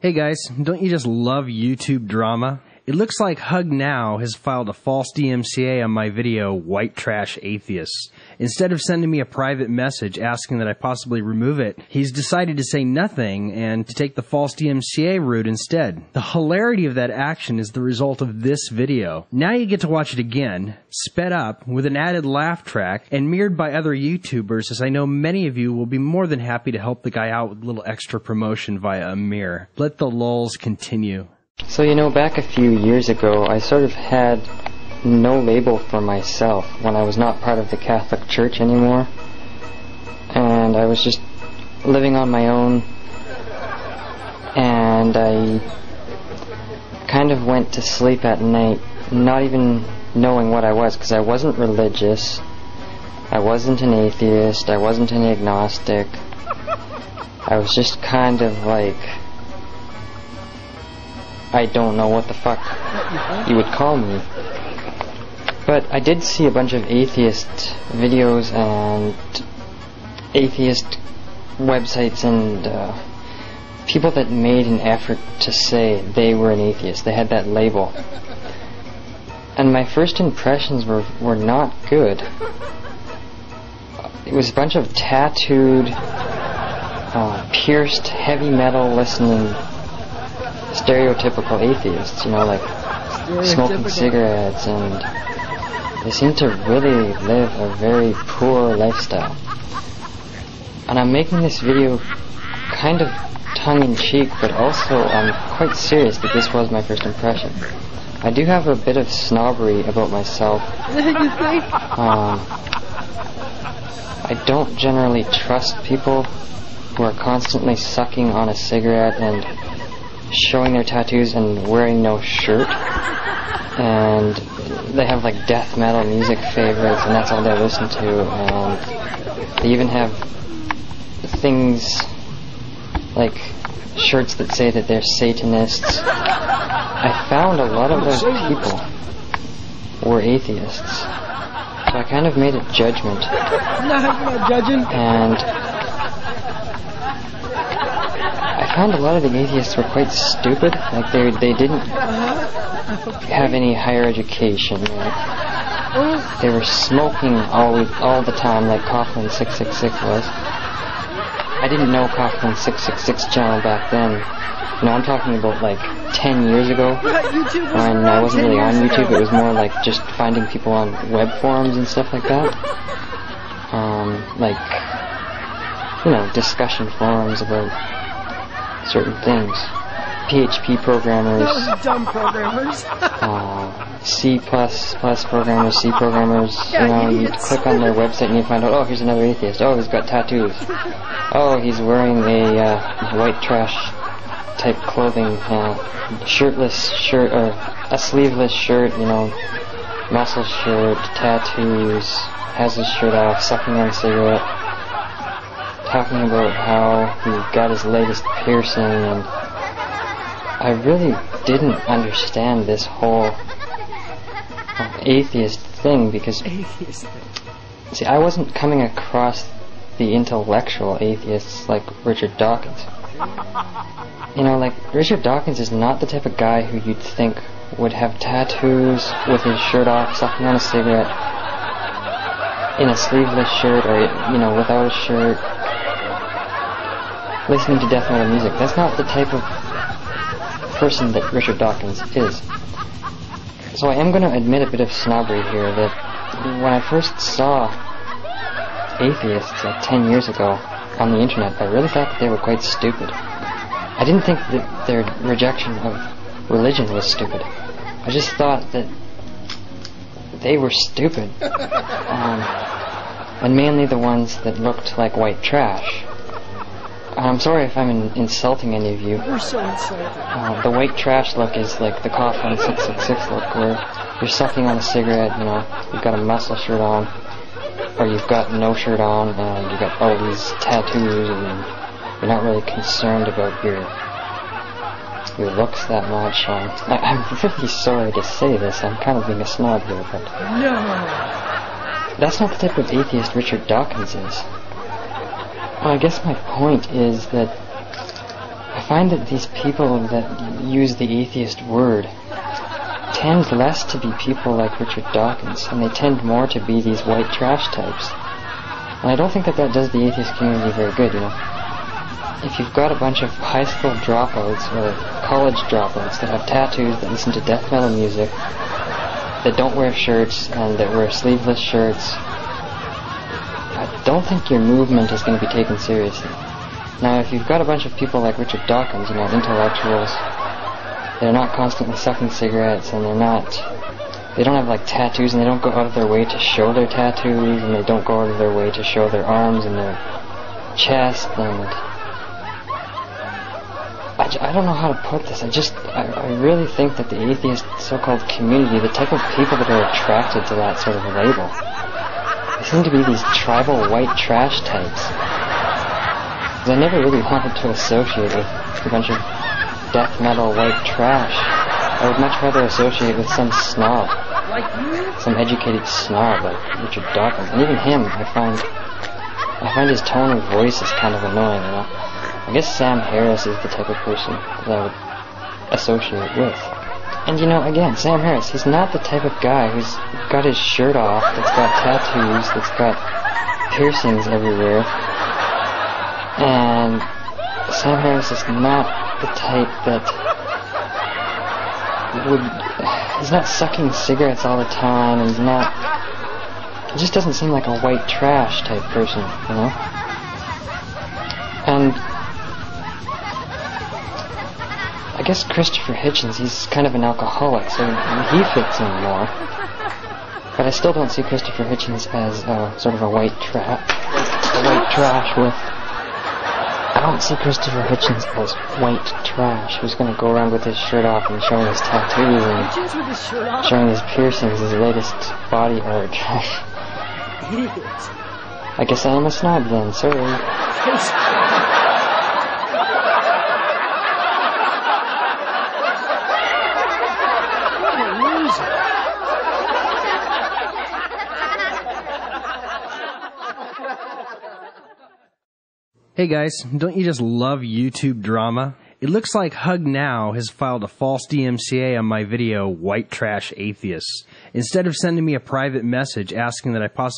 Hey guys, don't you just love YouTube drama? It looks like Hug Now has filed a false DMCA on my video, White Trash Atheists. Instead of sending me a private message asking that I possibly remove it, he's decided to say nothing and to take the false DMCA route instead. The hilarity of that action is the result of this video. Now you get to watch it again, sped up, with an added laugh track, and mirrored by other YouTubers, as I know many of you will be more than happy to help the guy out with a little extra promotion via a mirror. Let the lulz continue. So, you know, back a few years ago, I sort of had no label for myself when I was not part of the Catholic Church anymore. And I was just living on my own. And I kind of went to sleep at night, not even knowing what I was, because I wasn't religious. I wasn't an atheist. I wasn't an agnostic. I was just kind of like, I don't know what the fuck you would call me. But I did see a bunch of atheist videos and atheist websites and people that made an effort to say they were an atheist. They had that label. And my first impressions were not good. It was a bunch of tattooed, pierced, heavy metal listening stereotypical atheists, you know, like smoking cigarettes, and they seem to really live a very poor lifestyle. And I'm making this video kind of tongue-in-cheek, but also I'm quite serious that this was my first impression. I do have a bit of snobbery about myself. I don't generally trust people who are constantly sucking on a cigarette and showing their tattoos and wearing no shirt, and they have like death metal music favorites and that's all they listen to, and they even have things like shirts that say that they're Satanists. I found a lot of those people were atheists, so I kind of made a judgment. Not judging. And I found a lot of the atheists were quite stupid. Like they didn't have any higher education. Like, they were smoking all the time, like Coughlin 666 was. I didn't know Coughlin 666 channel back then. You know, I'm talking about like 10 years ago, when I wasn't really on YouTube. It was more like just finding people on web forums and stuff like that. Like, you know, discussion forums about certain things. PHP programmers, dumb programmers. C++ programmers, C programmers. You know, you click on their website and you find out, oh, here's another atheist. Oh, he's got tattoos. Oh, he's wearing a white trash type clothing, shirtless shirt, or a sleeveless shirt, you know, muscle shirt, tattoos, has his shirt off, sucking on a cigarette, talking about how he got his latest piercing, and I really didn't understand this whole atheist thing, because, see, I wasn't coming across the intellectual atheists like Richard Dawkins. You know, like, Richard Dawkins is not the type of guy who you'd think would have tattoos with his shirt off, sucking on a cigarette, in a sleeveless shirt, or, you know, without a shirt, listening to death metal music. That's not the type of person that Richard Dawkins is. So I am going to admit a bit of snobbery here, that when I first saw atheists like 10 years ago on the internet, I really thought that they were quite stupid. I didn't think that their rejection of religion was stupid. I just thought that they were stupid. And mainly the ones that looked like white trash. I'm sorry if I'm insulting any of you. We're so insulted. The white trash look is like the Coughlin 666 look, where you're sucking on a cigarette, you know, you've got a muscle shirt on, or you've got no shirt on, and you've got all these tattoos, and you're not really concerned about your looks that much. I'm really sorry to say this, I'm kind of being a snob here, but No. that's not the type of atheist Richard Dawkins is. Well, I guess my point is that I find that these people that use the atheist word tend less to be people like Richard Dawkins, and they tend more to be these white trash types. And I don't think that that does the atheist community very good, you know. If you've got a bunch of high school dropouts or college dropouts that have tattoos, that listen to death metal music, that don't wear shirts and that wear sleeveless shirts, I don't think your movement is going to be taken seriously. Now, if you've got a bunch of people like Richard Dawkins, you know, intellectuals, they're not constantly sucking cigarettes, and they don't have like tattoos, and they don't go out of their way to show their tattoos, and they don't go out of their way to show their arms and their chest, and I don't know how to put this. I really think that the atheist so-called community, the type of people that are attracted to that sort of label, they seem to be these tribal white trash types. Because I never really wanted to associate with a bunch of death metal white trash. I would much rather associate with some snob, some educated snob like Richard Dawkins. And even him, I find his tone of voice is kind of annoying, you know. I guess Sam Harris is the type of person that I would associate with. And you know, again, Sam Harris, he's not the type of guy who's got his shirt off, that's got tattoos, that's got piercings everywhere. And Sam Harris is not the type that he's not sucking cigarettes all the time, and he just doesn't seem like a white trash type person, you know? And I guess Christopher Hitchens, he's kind of an alcoholic, so he fits in more. But I still don't see Christopher Hitchens as sort of a white trash with... I don't see Christopher Hitchens as white trash who's going to go around with his shirt off and showing his tattoos and showing his piercings, his latest body art. I guess I am a snob then, sorry. Hey guys, don't you just love YouTube drama? It looks like Hug Now has filed a false DMCA on my video, White Trash Atheists. Instead of sending me a private message asking that I possibly